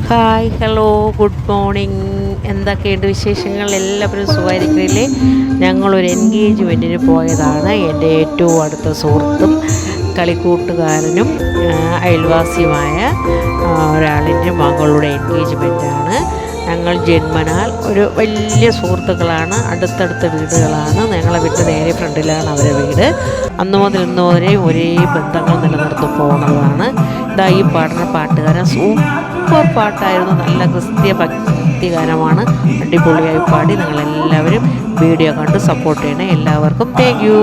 Hi hello good morning. എന്തൊക്കെയുണ്ട് വിശേഷങ്ങൾ? എല്ലാവരും സുഖമായിരിക്കില്ലേ? ഞങ്ങളൊരു എൻഗേജ്മെൻറ്റിന് പോയതാണ്. എൻ്റെ ഏറ്റവും അടുത്ത സുഹൃത്തും കളിക്കൂട്ടുകാരനും അയൽവാസിയുമായ ഒരാളിൻ്റെ മകളുടെ എൻഗേജ്മെൻറ്റാണ്. ഞങ്ങൾ ജന്മനാൽ ഒരു വലിയ സുഹൃത്തുക്കളാണ്. അടുത്തടുത്ത വീടുകളാണ്. ഞങ്ങളെ വീട്ട് നേരെ ഫ്രണ്ടിലാണ് അവരുടെ വീട്. അന്ന് മുതൽ ഇന്ന് വരെ ഒരേ ബന്ധങ്ങൾ നിലനിർത്തി പോകുന്നതാണ്. ഇതാ ഈ പാടുന്ന പാട്ടുകാരൻ സൂപ്പർ പാട്ടായിരുന്നു. നല്ല ക്രിസ്തീയ ഭക്തിഗാനമാണ്. അടിപൊളിയായി പാടി. നിങ്ങളെല്ലാവരും വീഡിയോ കണ്ട് സപ്പോർട്ട് ചെയ്യണേ. എല്ലാവർക്കും താങ്ക് യു.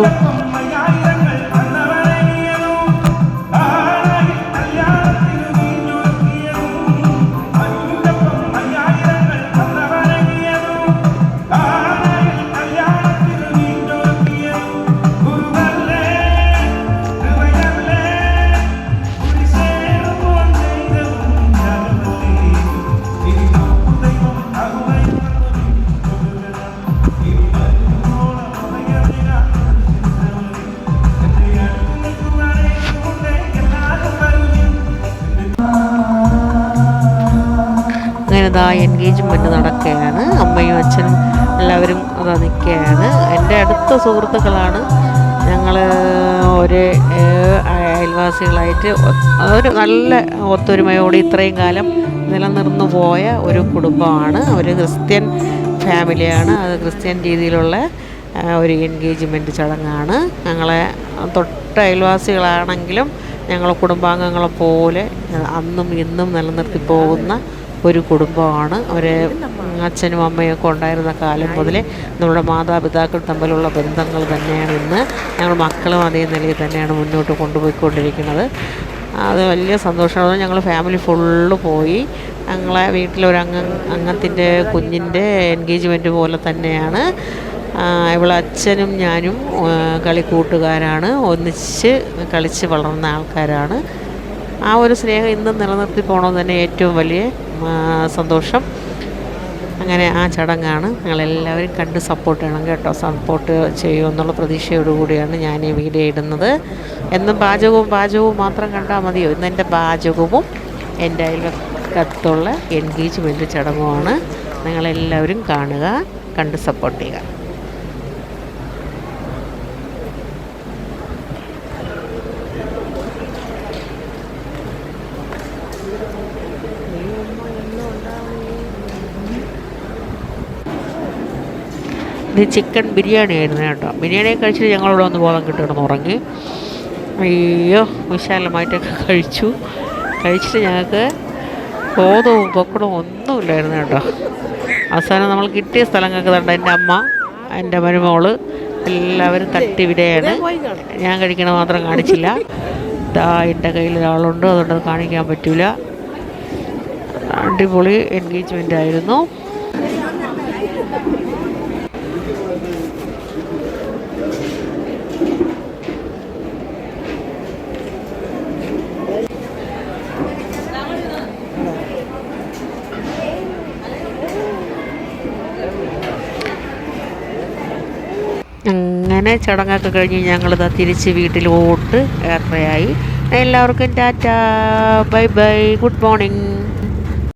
അങ്ങനെ ഇതാ എൻഗേജ്മെൻറ്റ് നടക്കുകയാണ്. അമ്മയും അച്ഛനും എല്ലാവരും അതാ നിൽക്കുകയാണ്. എൻ്റെ അടുത്ത സുഹൃത്തുക്കളാണ്. ഞങ്ങൾ ഒരേ അയൽവാസികളായിട്ട് ഒരു നല്ല ഒത്തൊരുമയോടെ ഇത്രയും കാലം നിലനിർന്നു പോയ ഒരു കുടുംബമാണ്. ഒരു ക്രിസ്ത്യൻ ഫാമിലിയാണ്. അത് ക്രിസ്ത്യൻ രീതിയിലുള്ള ഒരു എൻഗേജ്മെൻറ്റ് ചടങ്ങാണ്. ഞങ്ങളെ തൊട്ട അയൽവാസികളാണെങ്കിലും ഞങ്ങൾ കുടുംബാംഗങ്ങളെ പോലെ അന്നും ഇന്നും നിലനിർത്തി പോകുന്ന ഒരു കുടുംബമാണ്. ഒരു അച്ഛനും അമ്മയൊക്കെ ഉണ്ടായിരുന്ന കാലം മുതലേ നമ്മുടെ മാതാപിതാക്കൾ തമ്മിലുള്ള ബന്ധങ്ങൾ തന്നെയാണ് ഇന്ന് ഞങ്ങൾ മക്കളും അതേ നിലയിൽ തന്നെയാണ് മുന്നോട്ട് കൊണ്ടുപോയിക്കൊണ്ടിരിക്കുന്നത്. അത് വലിയ സന്തോഷമാണ്. ഞങ്ങൾ ഫാമിലി ഫുള്ള് പോയി. ഞങ്ങളെ അംഗത്തിൻ്റെ കുഞ്ഞിൻ്റെ എൻഗേജ്മെൻറ്റ് പോലെ തന്നെയാണ്. ഇവിടെ അച്ഛനും ഞാനും കളിക്കൂട്ടുകാരാണ്. ഒന്നിച്ച് കളിച്ച് വളർന്ന ആൾക്കാരാണ്. ആ ഒരു സ്നേഹം ഇന്നും നിലനിർത്തി പോകണമെന്ന് തന്നെ ഏറ്റവും വലിയ സന്തോഷം. അങ്ങനെ ആ ചടങ്ങാണ്. ഞങ്ങളെല്ലാവരും കണ്ട് സപ്പോർട്ട് ചെയ്യണം കേട്ടോ. സപ്പോർട്ട് ചെയ്യുമെന്നുള്ള പ്രതീക്ഷയോടുകൂടിയാണ് ഞാൻ ഈ വീഡിയോ ഇടുന്നത്. എന്നും പാചകവും മാത്രം കണ്ടാൽ മതിയോ? ഇന്ന് എൻ്റെ പാചകവും എൻ്റെ അയൽവക്കത്തുള്ള എൻഗേജ്മെൻറ്റ് ചടങ്ങുമാണ്. നിങ്ങളെല്ലാവരും കാണുക, കണ്ട് സപ്പോർട്ട് ചെയ്യുക. ഇത് ചിക്കൻ ബിരിയാണി ആയിരുന്നു കേട്ടോ. ബിരിയാണി കഴിച്ചിട്ട് ഞങ്ങളിവിടെ വന്ന് ബോധം കിട്ടുകയാണ് ഉറങ്ങി. അയ്യോ, വിശാലമായിട്ടൊക്കെ കഴിച്ചിട്ട് ഞങ്ങൾക്ക് ബോധവും പൊക്കടവും ഒന്നുമില്ലായിരുന്നു കേട്ടോ. അവസാനം നമ്മൾ കിട്ടിയ സ്ഥലങ്ങൾക്ക് തണ്ട എൻ്റെ അമ്മ, എൻ്റെ മരുമോള് എല്ലാവരും തട്ടി വിടയാണ്. ഞാൻ കഴിക്കണ മാത്രം കാണിച്ചില്ല. എൻ്റെ കയ്യിൽ ഒരാളുണ്ട്, അതുകൊണ്ട് അത് കാണിക്കാൻ പറ്റില്ല. അടിപൊളി എൻഗേജ്മെൻ്റ് ആയിരുന്നു. അങ്ങനെ ചടങ്ങൊക്കെ കഴിഞ്ഞ് ഞങ്ങളിതാ തിരിച്ച് വീട്ടിലോട്ട് യാത്രയായി. എല്ലാവർക്കും Tata, bye bye, good morning.